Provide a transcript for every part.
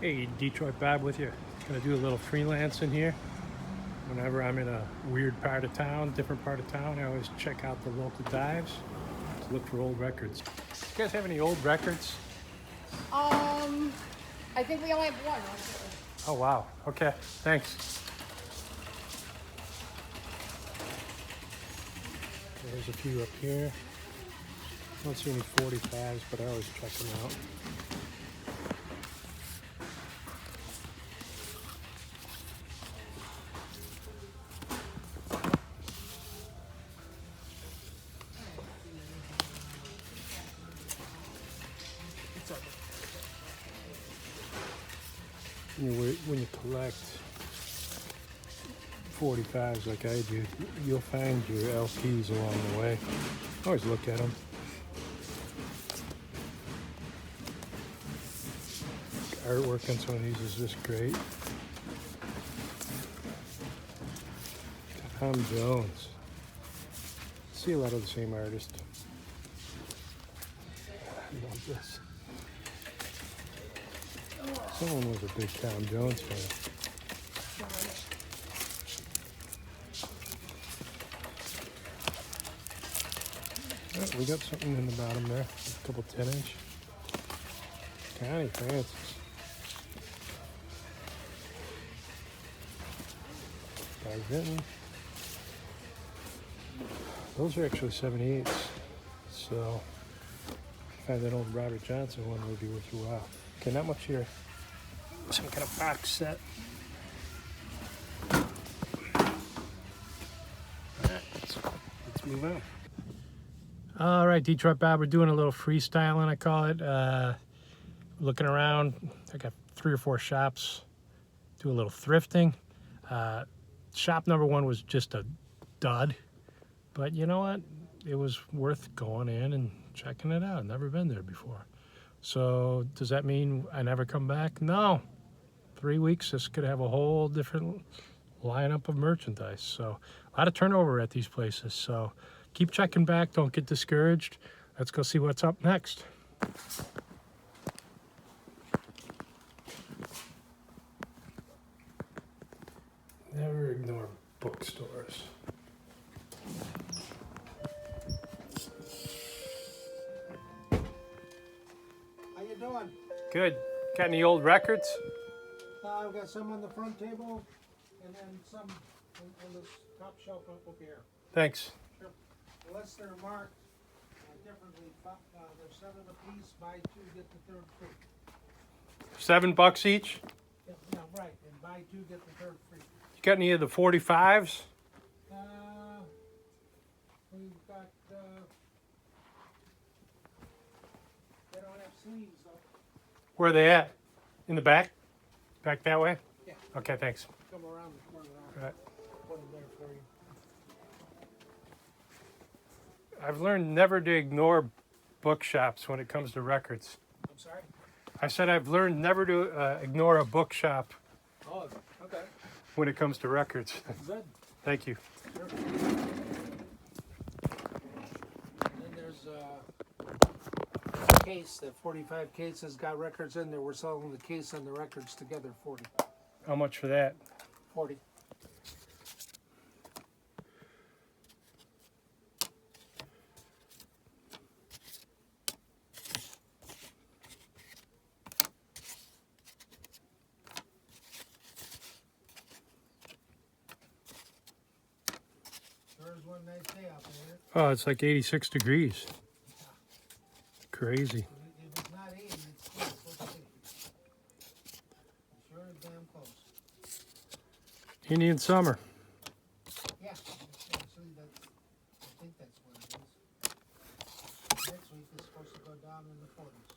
Hey, Detroit Bob with you. Gonna do a little freelance in here. Whenever I'm in a weird part of town, different part of town, I always check out the local dives to look for old records. You guys have any old records? I think we only have one. Oh wow. Okay. Thanks. There's a few up here. Don't see any 45s, but I always check them out. When you collect 45s like I do, you'll find your LPs along the way. Always look at them. Artwork on some of these is just great. Tom Jones. See a lot of the same artist. I love this. Someone was a big Tom Jones fan. Oh, we got something in the bottom there. A couple 10-inch. Connie Francis. Guy Vinton. Those are actually 78s. So, find that old Robert Johnson one would be worth your while. Okay, not much here. Some kind of box set. Alright, let's move on. All right, Detroit Bob, we're doing a little freestyling, I call it. Looking around, I got 3 or 4 shops. Do a little thrifting. Shop number 1 was just a dud, but you know what? It was worth going in and checking it out. Never been there before. So does that mean I never come back? No. 3 weeks, this could have a whole different lineup of merchandise. So a lot of turnover at these places. So keep checking back. Don't get discouraged. Let's go see what's up next. Never ignore bookstores. How you doing? Good. Got any old records? I've got some on the front table, and then some on this top shelf up here. Thanks. Sure. Unless they're marked differently, they're 7 apiece. Buy 2, get the 3rd free. $7 each? Yeah, right. And buy 2, get the 3rd free. You got any of the 45s? We've got. They don't have sleeves though. Where are they at? In the back? Back that way? Yeah. Okay, thanks. Come around the corner. All right. Put them there for you. I've learned never to ignore bookshops when it comes to records. I'm sorry? I said I've learned never to ignore a bookshop Oh, okay. when it comes to records. Good. Thank you. Sure. And then there's a case, that 45 case has got records in there. We're selling the case and the records together, 40. How much for that? 40. Sure is one nice day out there. Oh, it's like 86 degrees. Crazy. If it's not 80, it's close. Let's see. Sure is damn close. Indian summer. Yeah, actually, I think that's what it is. Next week is supposed to go down in the 40s.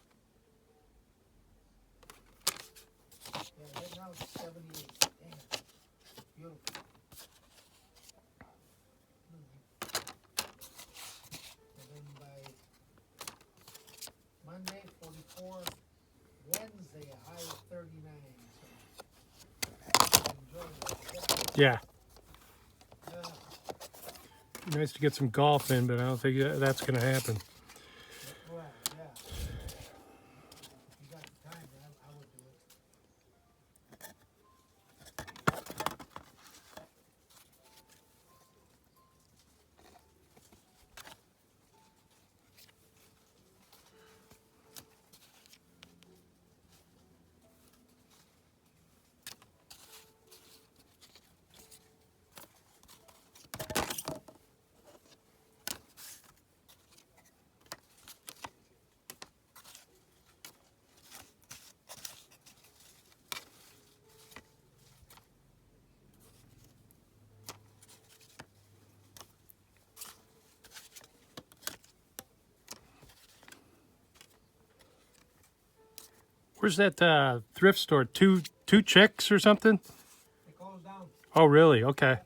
Yeah, right now it's 78. Damn. Beautiful. And then by Monday, 44. Wednesday, a high of 39. So enjoy that. Yeah. Yeah. Nice to get some golf in, but I don't think that's going to happen. Well, yeah. If you got the time, I would do it. Where's that thrift store? Two Chicks or something? They closed down. Oh, really? Okay.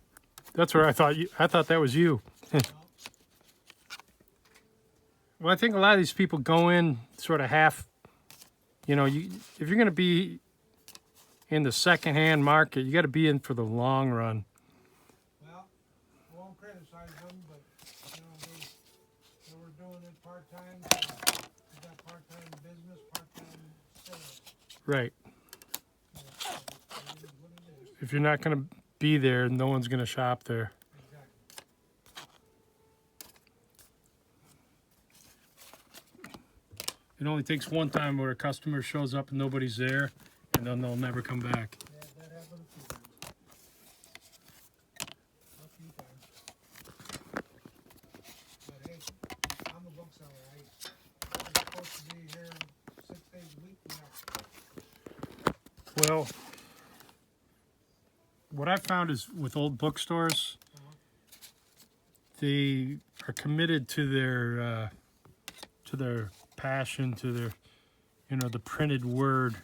That's where I thought that was you. Well, I think a lot of these people go in sort of half, you know, if you're going to be in the secondhand market, you got to be in for the long run. Well, I won't criticize them, but you know they were doing it part-time. So they got part-time business, part-time sales. Right. So it is what it is. If you're not going to be there, no one's going to shop there. Exactly. It only takes one time where a customer shows up and nobody's there, and then they'll never come back. Yeah, that happened a few times. A few times. But hey, I'm a bookseller. I'm supposed to be here 6 days a week now. Well, what I found is with old bookstores, they are committed to their passion, to their, you know, the printed word.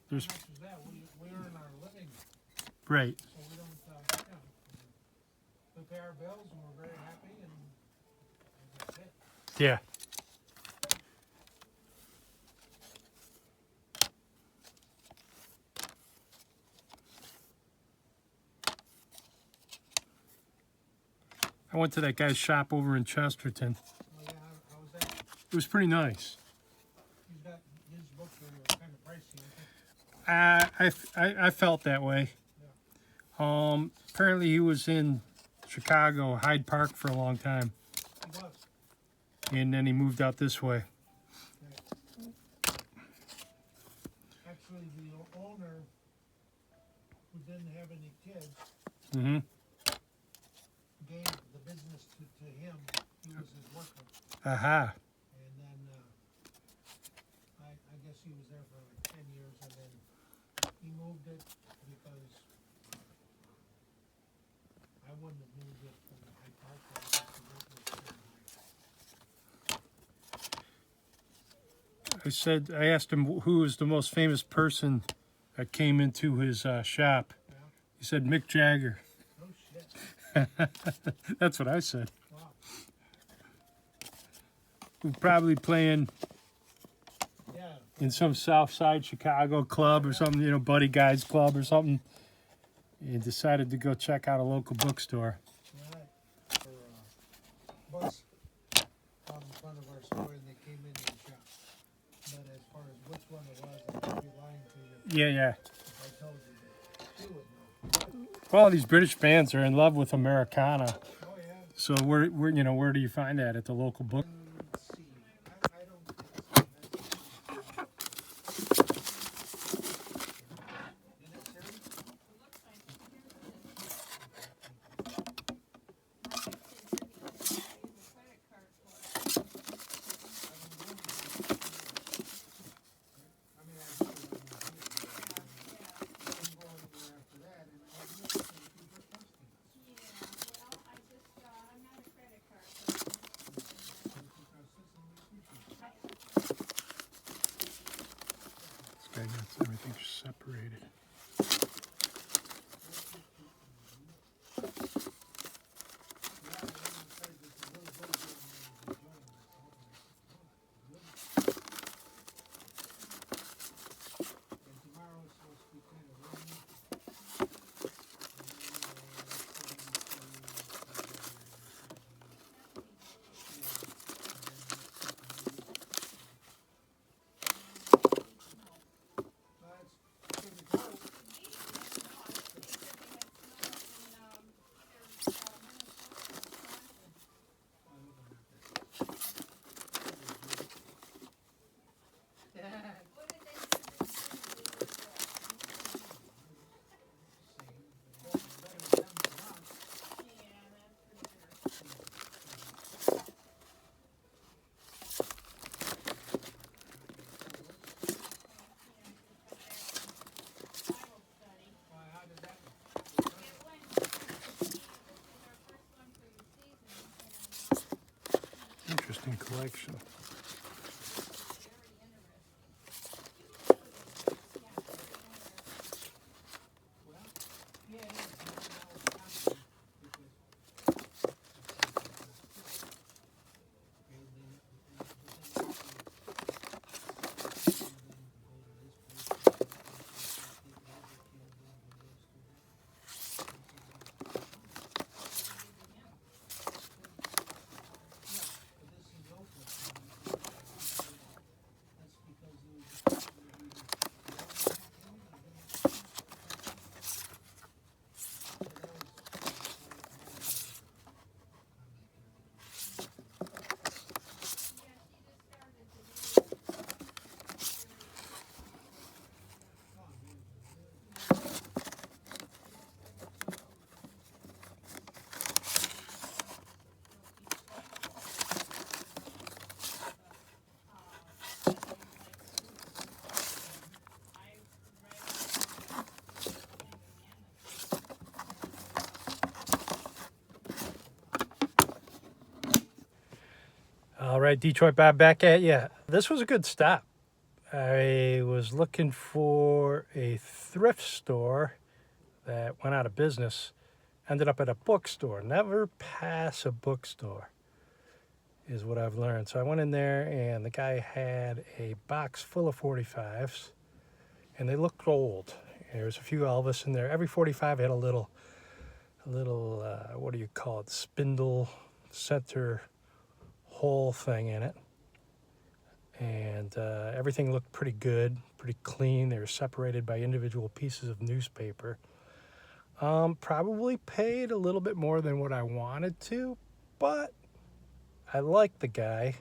There's How much is that? We earn our living, right. so we don't, you know, we pay our bills and we're very happy and that's it. Yeah. I went to that guy's shop over in Chesterton. Oh yeah, how was that? It was pretty nice. He's got, his books are kind of pricey, I think. I felt that way. Apparently he was in Chicago, Hyde Park for a long time, He was. and then he moved out this way. Actually, the owner, who didn't have any kids, Mm-hmm. gave the business to him. He was his worker. Aha. And then, I guess he was there for like 10 years and then he moved it because I wouldn't have moved it from Hyde Park. I guess the rent was too high. I asked him who was the most famous person that came into his shop. Yeah. He said Mick Jagger. Oh shit. That's what I said. Wow. We're probably playing Yeah. in some South Side Chicago club or something, you know, Buddy Guys Club or something. And decided to go check out a local bookstore. Right. For bus out in front of our store and they came in the shop. But as far as which one it was, I would be lying to you Yeah. if I told you that. You would know. Well, these British bands are in love with Americana. Oh yeah. So where do you find that at the local book? Let's see. I don't. This guy got everything separated. Interesting collection. right, Detroit Bob back at you. This was a good stop. I was looking for a thrift store that went out of business. Ended up at a bookstore. Never pass a bookstore is what I've learned. So I went in there and the guy had a box full of 45s and they looked old. There was a few Elvis in there. Every 45 had a little what do you call it, spindle center hole thing in it. And everything looked pretty good, pretty clean. They were separated by individual pieces of newspaper. Probably paid a little bit more than what I wanted to, but I liked the guy,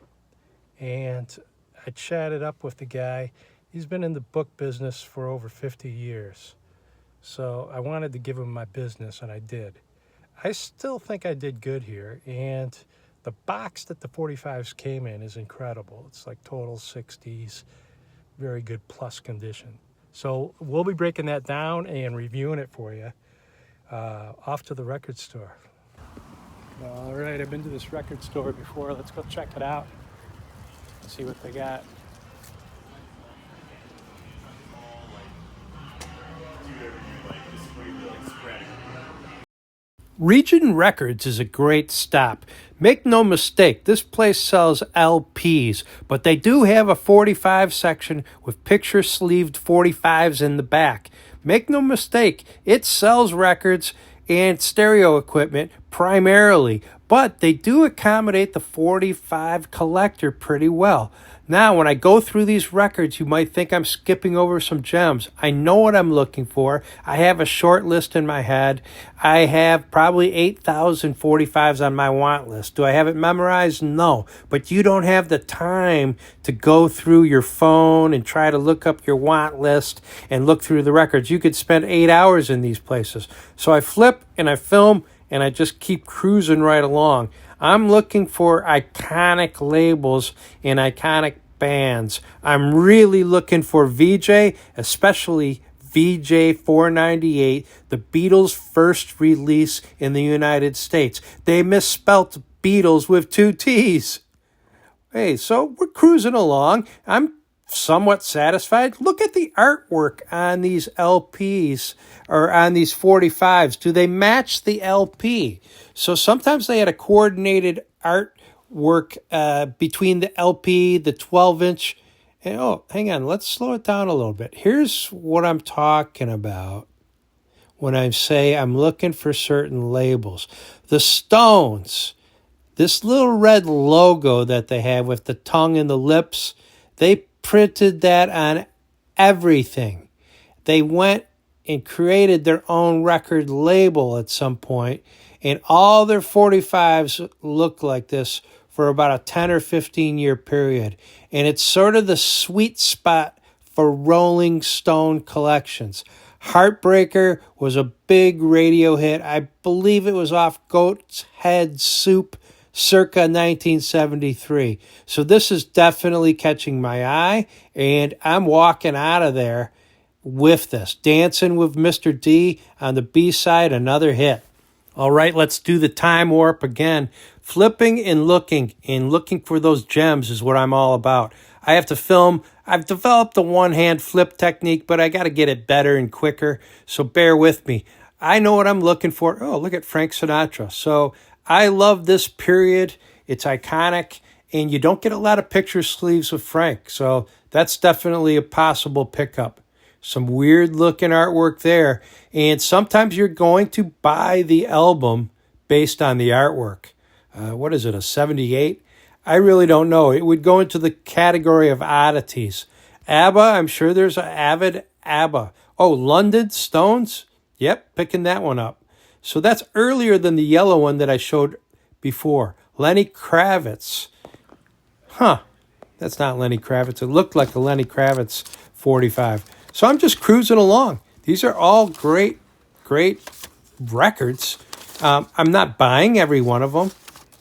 and I chatted up with the guy. He's been in the book business for over 50 years, so I wanted to give him my business, and I did. I still think I did good here, and the box that the 45s came in is incredible. It's like total 60s, very good plus condition. So we'll be breaking that down and reviewing it for you. Off to the record store. All right, I've been to this record store before. Let's go check it out. See what they got. Region Records is a great stop. Make no mistake, this place sells LPs, but they do have a 45 section with picture-sleeved 45s in the back. Make no mistake, it sells records and stereo equipment primarily, but they do accommodate the 45 collector pretty well. Now, when I go through these records, you might think I'm skipping over some gems. I know what I'm looking for. I have a short list in my head. I have probably 8,000 45s on my want list. Do I have it memorized? No. But you don't have the time to go through your phone and try to look up your want list and look through the records. You could spend 8 hours in these places. So I flip and I film and I just keep cruising right along. I'm looking for iconic labels and iconic bands. I'm really looking for VJ, especially VJ 498, the Beatles' first release in the United States. They misspelt Beatles with 2 T's. Hey, so we're cruising along. I'm somewhat satisfied. Look at the artwork on these LPs or on these 45s. Do they match the LP? So sometimes they had a coordinated artwork between the LP, the 12-inch. And oh, hang on. Let's slow it down a little bit. Here's what I'm talking about when I say I'm looking for certain labels. The Stones, this little red logo that they have with the tongue and the lips, they printed that on everything. They went and created their own record label at some point, and all their 45s look like this for about a 10 or 15 year period. And it's sort of the sweet spot for Rolling Stone collections. Heartbreaker was a big radio hit. I believe it was off Goat's Head Soup circa 1973. So this is definitely catching my eye, and I'm walking out of there with this. Dancing with Mr. D on the B-side, another hit. All right, let's do the time warp again. Flipping and looking for those gems is what I'm all about. I have to film. I've developed the one-hand flip technique, but I got to get it better and quicker, so bear with me. I know what I'm looking for. Oh, look at Frank Sinatra. So I love this period. It's iconic, and you don't get a lot of picture sleeves with Frank, so that's definitely a possible pickup. Some weird-looking artwork there, and sometimes you're going to buy the album based on the artwork. What is it, a 78? I really don't know. It would go into the category of oddities. ABBA, I'm sure there's an avid ABBA. Oh, London Stones? Yep, picking that one up. So that's earlier than the yellow one that I showed before. Lenny Kravitz. Huh, that's not Lenny Kravitz. It looked like a Lenny Kravitz 45. So I'm just cruising along. These are all great, great records. I'm not buying every one of them.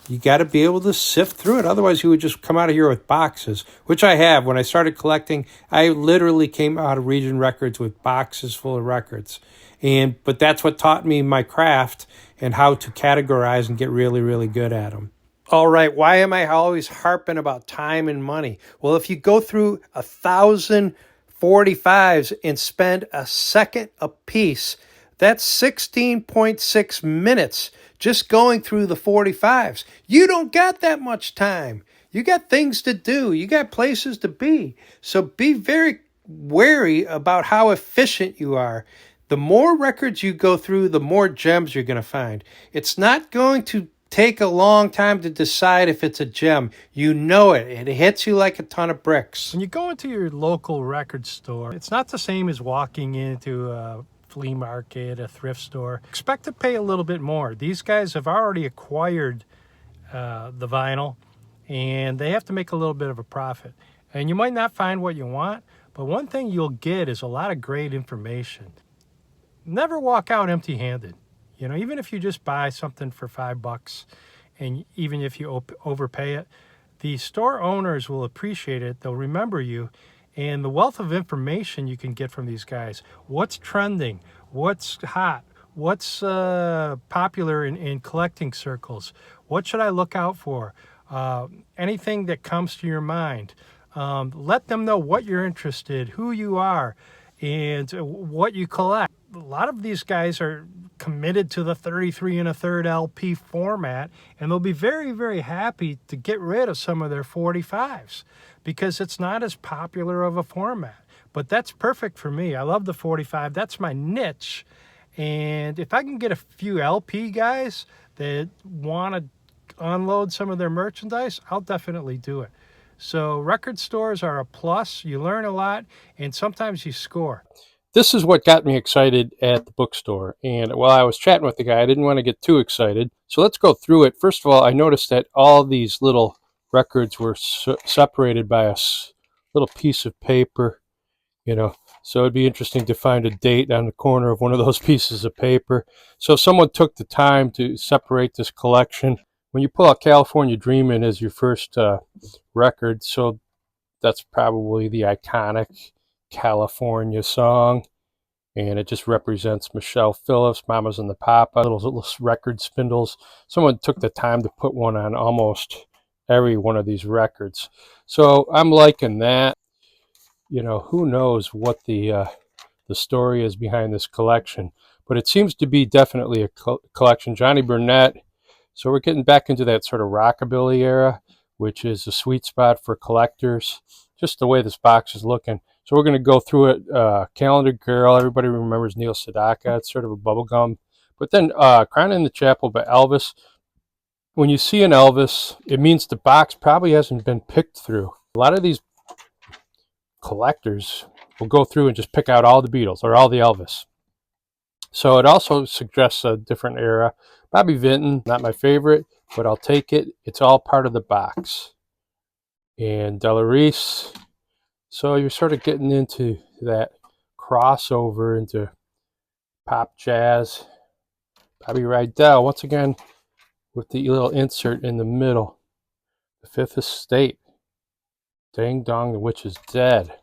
You got to be able to sift through it. Otherwise, you would just come out of here with boxes, which I have. When I started collecting, I literally came out of Region Records with boxes full of records. But that's what taught me my craft and how to categorize and get really, really good at them. All right, why am I always harping about time and money? Well, if you go through 1,045s and spend a second a piece, that's 16.6 minutes just going through the 45s. You don't got that much time. You got things to do. You got places to be. So be very wary about how efficient you are. The more records you go through, the more gems you're going to find. It's not going to take a long time to decide if it's a gem. You know it. It hits you like a ton of bricks. When you go into your local record store, it's not the same as walking into a flea market, a thrift store. Expect to pay a little bit more. These guys have already acquired the vinyl, and they have to make a little bit of a profit. And you might not find what you want, but one thing you'll get is a lot of great information. Never walk out empty-handed. You know, even if you just buy something for $5, and even if you overpay it, the store owners will appreciate it. They'll remember you, and the wealth of information you can get from these guys. What's trending? What's hot? What's popular in collecting circles? What should I look out for? Anything that comes to your mind. Let them know what you're interested, who you are, and what you collect. A lot of these guys are committed to the 33 1/3 LP format, and they'll be very, very happy to get rid of some of their 45s because it's not as popular of a format. But that's perfect for me. I love the 45. That's my niche. And if I can get a few LP guys that want to unload some of their merchandise, I'll definitely do it. So record stores are a plus. You learn a lot, and sometimes you score. This is what got me excited at the bookstore. And while I was chatting with the guy, I didn't want to get too excited. So let's go through it. First of all, I noticed that all these little records were separated by a little piece of paper, you know. So it'd be interesting to find a date on the corner of one of those pieces of paper. So if someone took the time to separate this collection, when you pull out California Dreamin' as your first record, so that's probably the iconic California song, and it just represents Michelle Phillips, Mamas and the Papa, little record spindles. Someone took the time to put one on almost every one of these records. So I'm liking that. You know, who knows what the story is behind this collection, but it seems to be definitely a collection. Johnny Burnett. So we're getting back into that sort of rockabilly era, which is a sweet spot for collectors. Just the way this box is looking. So we're going to go through it. Calendar Girl, everybody remembers Neil Sedaka. It's sort of a bubblegum. But then Crying in the Chapel by Elvis. When you see an Elvis, it means the box probably hasn't been picked through. A lot of these collectors will go through and just pick out all the Beatles or all the Elvis. So it also suggests a different era. Bobby Vinton, not my favorite, but I'll take it. It's all part of the box. And Della Reese. So you're sort of getting into that crossover into pop jazz. Bobby Rydell, once again, with the little insert in the middle. The Fifth Estate. Ding Dong, the Witch is Dead.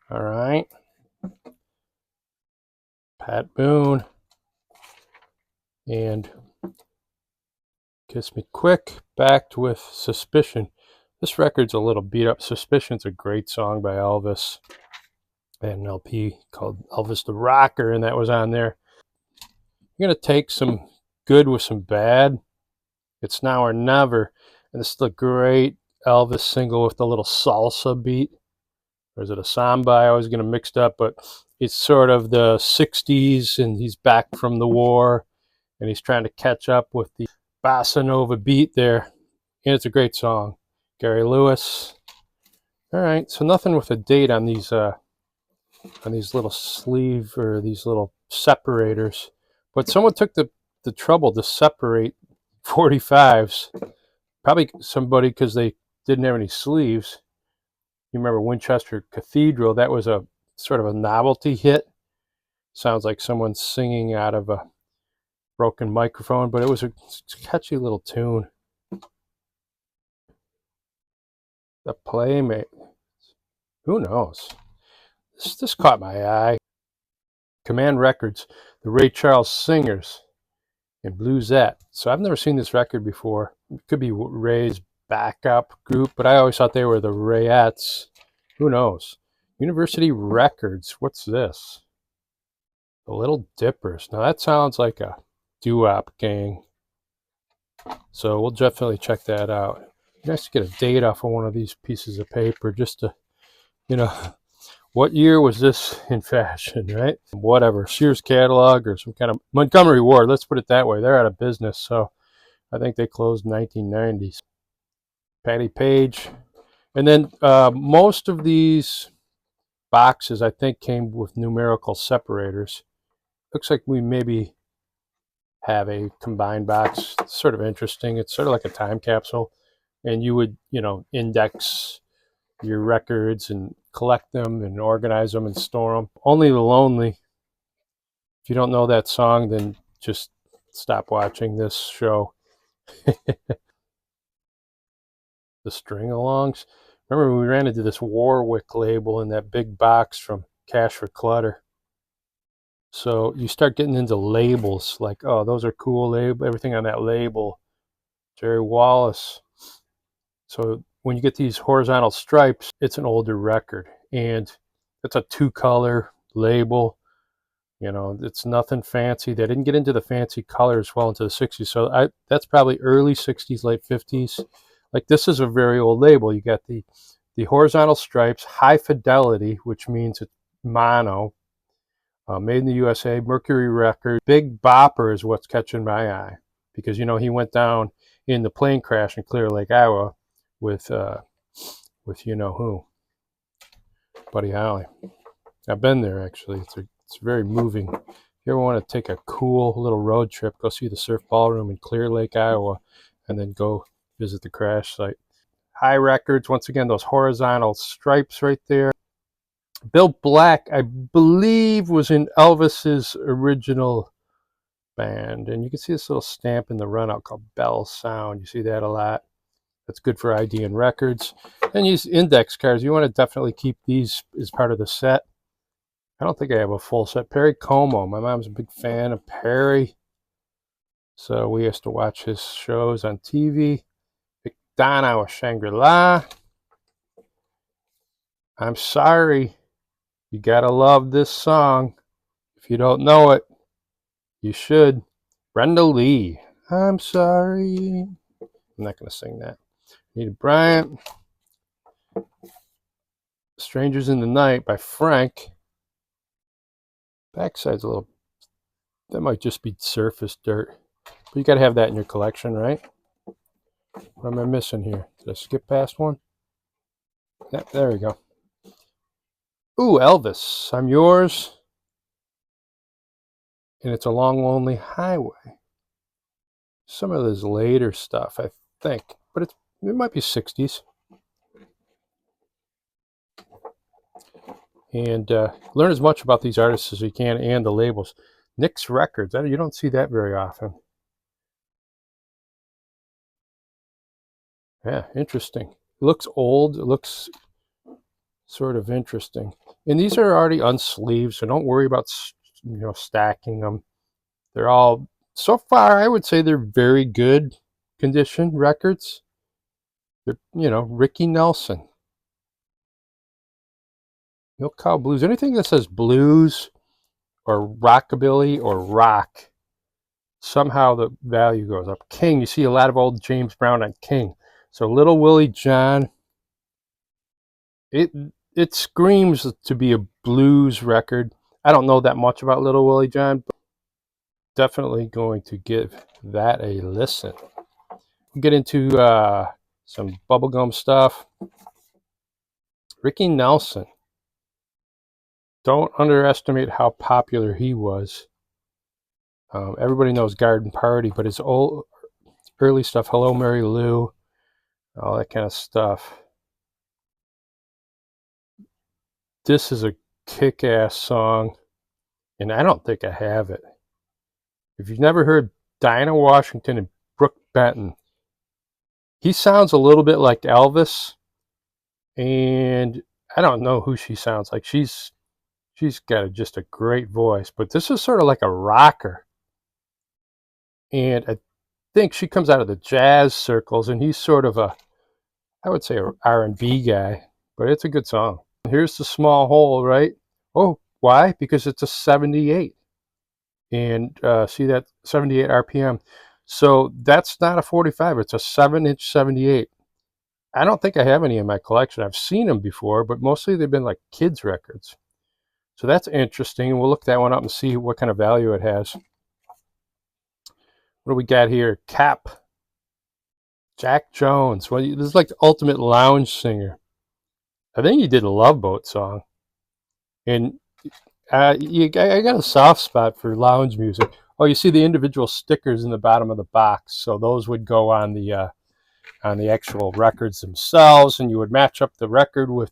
All right. Pat Boone. And Kiss Me Quick, backed with Suspicion. This record's a little beat up. Suspicion's a great song by Elvis. I had an LP called Elvis the Rocker, and that was on there. I'm going to take some good with some bad. It's Now or Never. And this is a great Elvis single with the little salsa beat. Or is it a samba? I always get them mixed up, but it's sort of the 60s, and he's back from the war, and he's trying to catch up with the bossa nova beat there. And it's a great song. Gary Lewis. All right, so nothing with a date on these little sleeve or these little separators, but someone took the trouble to separate 45s. Probably somebody, because they didn't have any sleeves. You remember Winchester Cathedral? That was a sort of a novelty hit. Sounds like someone singing out of a broken microphone, but it was a catchy little tune. The Playmate. Who knows? This caught my eye. Command Records, the Ray Charles Singers. and Bluesette. So I've never seen this record before. It could be Ray's backup group, but I always thought they were the Rayettes. Who knows? University Records. What's this? The Little Dippers. Now that sounds like a doo-wop gang. So we'll definitely check that out. Nice to get a date off of one of these pieces of paper just to, you know, what year was this in fashion, right? Whatever, Sears catalog or some kind of Montgomery Ward, let's put it that way. They're out of business, so I think they closed in 1990s. Patty Page. And then most of these boxes, I think, came with numerical separators. Looks like we maybe have a combined box. It's sort of interesting. It's sort of like a time capsule. And you would, index your records and collect them and organize them and store them. Only the Lonely. If you don't know that song, then just stop watching this show. The String-Alongs. Remember when we ran into this Warwick label in that big box from Cash for Clutter? So you start getting into labels like, oh, those are cool label, everything on that label. Jerry Wallace. So when you get these horizontal stripes, it's an older record, and it's a 2-color label. It's nothing fancy. They didn't get into the fancy colors well into the 60s. So that's probably early 60s, late 50s. Like, this is a very old label. You got the horizontal stripes, high fidelity, which means it's mono, made in the USA, Mercury Record. Big Bopper is what's catching my eye, because he went down in the plane crash in Clear Lake, Iowa, with you know who, Buddy Holly. I've been there, actually. It's very moving. If you ever want to take a cool little road trip, go see the Surf Ballroom in Clear Lake, Iowa, and then go visit the crash site. High Records, once again, those horizontal stripes right there. Bill Black, I believe, was in Elvis's original band. And you can see this little stamp in the runout called Bell Sound. You see that a lot. That's good for ID and records. And use index cards. You want to definitely keep these as part of the set. I don't think I have a full set. Perry Como. My mom's a big fan of Perry. So we used to watch his shows on TV. McDonough with Shangri-La. I'm Sorry. You gotta love this song. If you don't know it, you should. Brenda Lee. I'm sorry. I'm not gonna sing that. Anita Bryant. Strangers in the Night by Frank. Backside's a little, that might just be surface dirt. But you gotta have that in your collection, right? What am I missing here? Did I skip past one? Yeah, there we go. Ooh, Elvis, I'm Yours. And It's a Long Lonely Highway. Some of this later stuff, I think. But it might be 60s. And learn as much about these artists as you can and the labels. Nick's Records, you don't see that very often. Yeah, interesting. It looks old. It looks sort of interesting. And these are already unsleeved, so don't worry about stacking them. They're all, so far, I would say they're very good condition records. They're, Ricky Nelson. Milk Cow Blues. Anything that says blues or rockabilly or rock, somehow the value goes up. King, you see a lot of old James Brown on King. So Little Willie John, it screams to be a blues record. I don't know that much about Little Willie John, but definitely going to give that a listen. We'll get into some bubblegum stuff. Ricky Nelson. Don't underestimate how popular he was. Everybody knows Garden Party, but his early stuff, Hello Mary Lou, all that kind of stuff. This is a kick-ass song, and I don't think I have it. If you've never heard Dinah Washington and Brooke Benton, he sounds a little bit like Elvis, and I don't know who she sounds like. She's got just a great voice, but this is sort of like a rocker. and I think she comes out of the jazz circles, and he's sort of a, I would say, a R&B guy, but it's a good song. Here's the small hole, right? Oh, why? Because it's a 78, and see that 78 RPM. So that's not a 45, it's a 7-inch 78. I don't think I have any in my collection. I've seen them before, but mostly they've been like kids' records. So that's interesting. We'll look that one up and see what kind of value it has. What do we got here? Cap. Jack Jones. Well, this is like the ultimate lounge singer. I think he did a Love Boat song. And I got a soft spot for lounge music. Oh, you see the individual stickers in the bottom of the box. So those would go on the actual records themselves, and you would match up the record with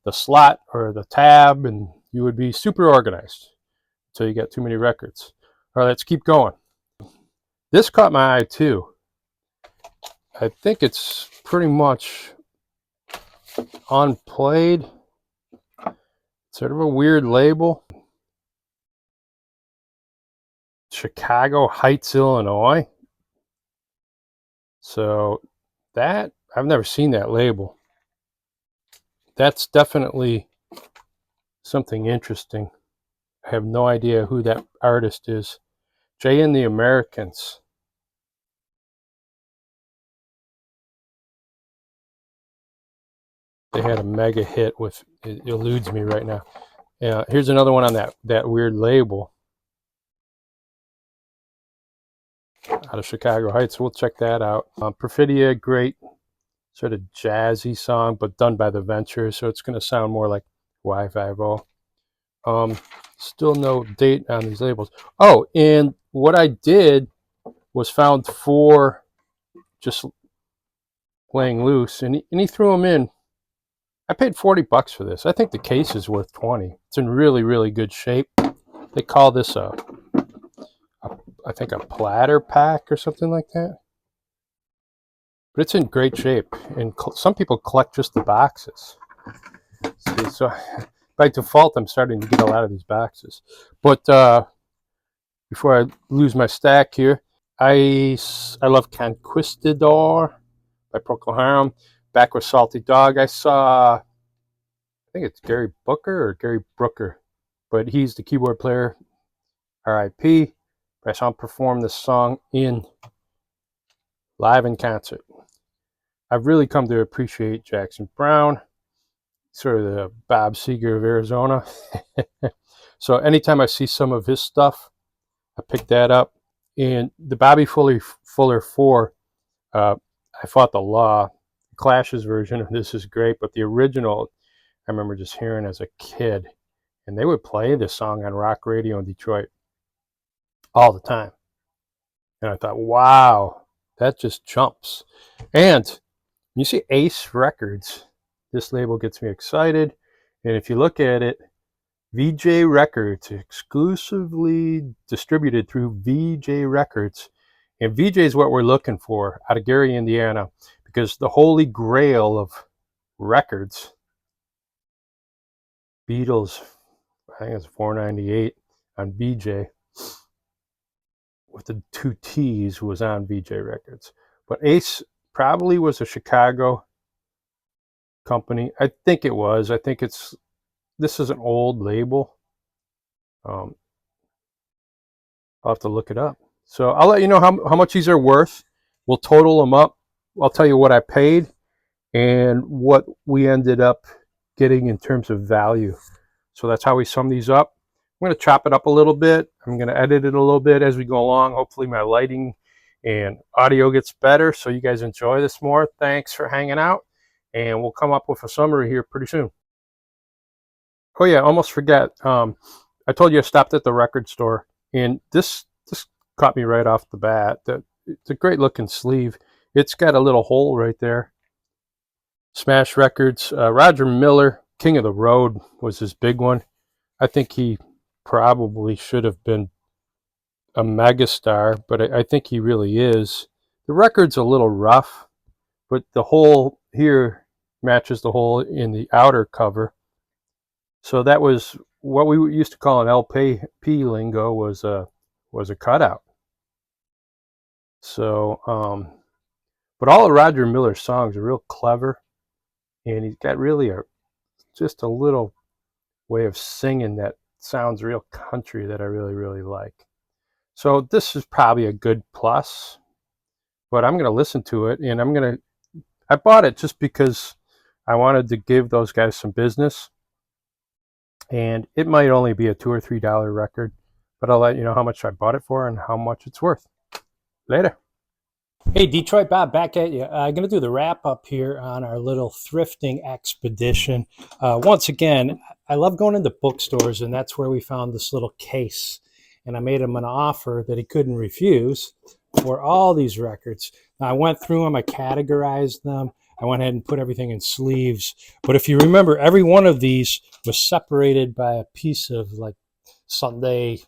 the slot or the tab, and you would be super organized until you get too many records. All right, let's keep going. This caught my eye too. I think it's pretty much unplayed. Sort of a weird label. Chicago Heights, Illinois. So that, I've never seen that label. That's definitely something interesting. I have no idea who that artist is. Jay and the Americans. They had a mega hit with, it eludes me right now. Here's another one on that weird label. Out of Chicago Heights. We'll check that out. Perfidia, great sort of jazzy song, but done by the Ventures, so it's going to sound more like Y50. Still no date on these labels. Oh, and what I did was found 4 just laying loose, and he threw them in. I paid $40 for this. I think the case is worth $20. It's in really, really good shape. They call this I think a platter pack or something like that. But it's in great shape, and some people collect just the boxes. See, so by default, I'm starting to get a lot of these boxes. But before I lose my stack here, I love Conquistador by Procol Harum. Back with Salty Dog, I saw, I think it's Gary Booker or Gary Brooker, but he's the keyboard player, R.I.P. I saw him perform this song live in concert. I've really come to appreciate Jackson Browne, sort of the Bob Seger of Arizona. So anytime I see some of his stuff, I pick that up. And the Bobby Fuller 4, I Fought the Law. Clash's version of this is great, but the original, I remember just hearing as a kid, and they would play this song on rock radio in Detroit all the time. And I thought, wow, that just jumps. And you see Ace Records, this label gets me excited. And if you look at it, VJ Records, exclusively distributed through VJ Records. And VJ is what we're looking for out of Gary, Indiana, because the holy grail of records, Beatles, I think it's $4.98 on VJ, with the 2 T's, was on VJ Records. But Ace probably was a Chicago company. I think it was. I think this is an old label. I'll have to look it up. So I'll let you know how much these are worth. We'll total them up. I'll tell you what I paid and what we ended up getting in terms of value. So that's how we sum these up. I'm going to chop it up a little bit. I'm going to edit it a little bit as we go along. Hopefully my lighting and audio gets better so you guys enjoy this more. Thanks for hanging out, and we'll come up with a summary here pretty soon. Oh yeah, almost forget. I told you I stopped at the record store, and this caught me right off the bat. It's a great looking sleeve. It's got a little hole right there. Smash Records. Roger Miller, King of the Road, was his big one. I think he probably should have been a megastar, but I think he really is. The record's a little rough, but the hole here matches the hole in the outer cover. So that was what we used to call an LP lingo, was a cutout. So, but all of Roger Miller's songs are real clever, and he's got really just a little way of singing that sounds real country that I really, really like. So this is probably a good plus, but I'm going to listen to it, and I bought it just because I wanted to give those guys some business, and it might only be a $2 or $3 record, but I'll let you know how much I bought it for and how much it's worth. Later. Hey, Detroit Bob, back at you. I'm going to do the wrap up here on our little thrifting expedition. Once again, I love going into bookstores, and that's where we found this little case. And I made him an offer that he couldn't refuse for all these records. Now, I went through them, I categorized them, I went ahead and put everything in sleeves. But if you remember, every one of these was separated by a piece of like Sunday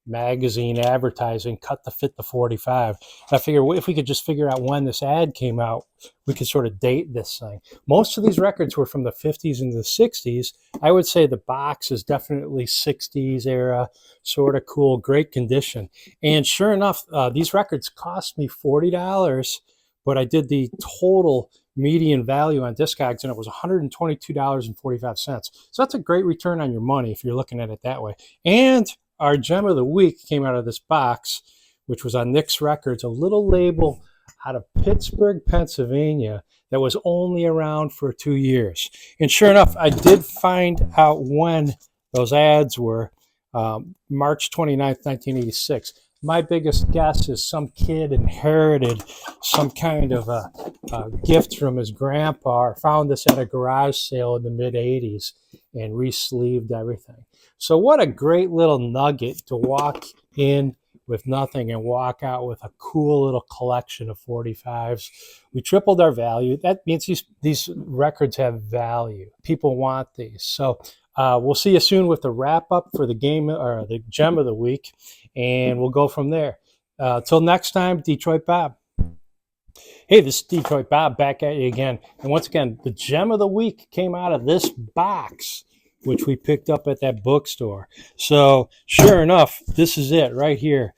magazine advertising cut to fit the 45. I figured if we could just figure out when this ad came out, we could sort of date this thing. Most of these records were from the 50s and the 60s. I would say the box is definitely 60s era, sort of cool, great condition. And sure enough, these records cost me $40, but I did the total median value on Discogs, and it was $122.45. So that's a great return on your money if you're looking at it that way. And our gem of the week came out of this box, which was on Nick's Records, a little label out of Pittsburgh, Pennsylvania, that was only around for 2 years. And sure enough, I did find out when those ads were, March 29th, 1986. My biggest guess is some kid inherited some kind of a gift from his grandpa, or found this at a garage sale in the mid-'80s and re-sleeved everything. So what a great little nugget to walk in with nothing and walk out with a cool little collection of 45s. We tripled our value. That means these records have value. People want these. So we'll see you soon with the wrap up for the game or the gem of the week, and we'll go from there. Till next time, Detroit Bob. Hey, this is Detroit Bob back at you again. And once again, the gem of the week came out of this box, which we picked up at that bookstore. So sure enough, this is it right here.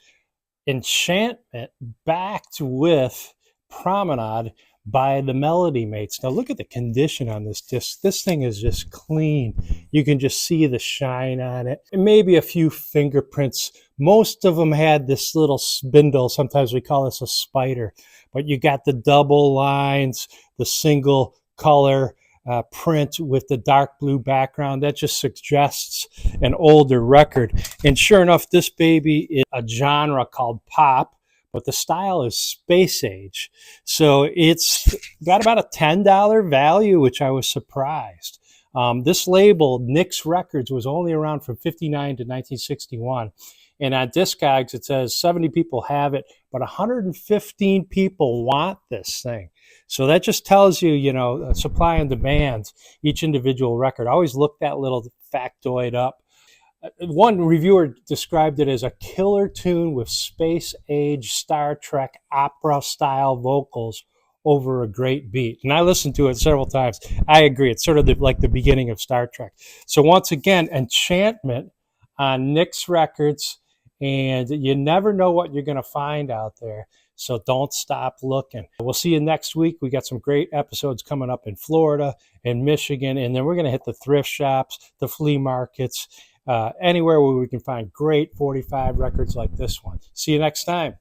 Enchantment backed with Promenade by the Melody Mates. Now look at the condition on this disc. This thing is just clean. You can just see the shine on it. And maybe a few fingerprints. Most of them had this little spindle. Sometimes we call this a spider. But you got the double lines, the single color print with the dark blue background. That just suggests an older record. And sure enough, this baby is a genre called pop, but the style is space age. So it's got about a $10 value, which I was surprised. This label, Nick's Records, was only around from 59 to 1961. And on Discogs, it says 70 people have it, but 115 people want this thing. So that just tells you, you know, supply and demand, each individual record. I always look that little factoid up. One reviewer described it as a killer tune with space-age Star Trek opera-style vocals over a great beat. And I listened to it several times. I agree. It's sort of like the beginning of Star Trek. So once again, Enchantment on Nick's Records. And you never know what you're going to find out there. So don't stop looking. We'll see you next week. We got some great episodes coming up in Florida and Michigan. And then we're going to hit the thrift shops, the flea markets, anywhere where we can find great 45 records like this one. See you next time.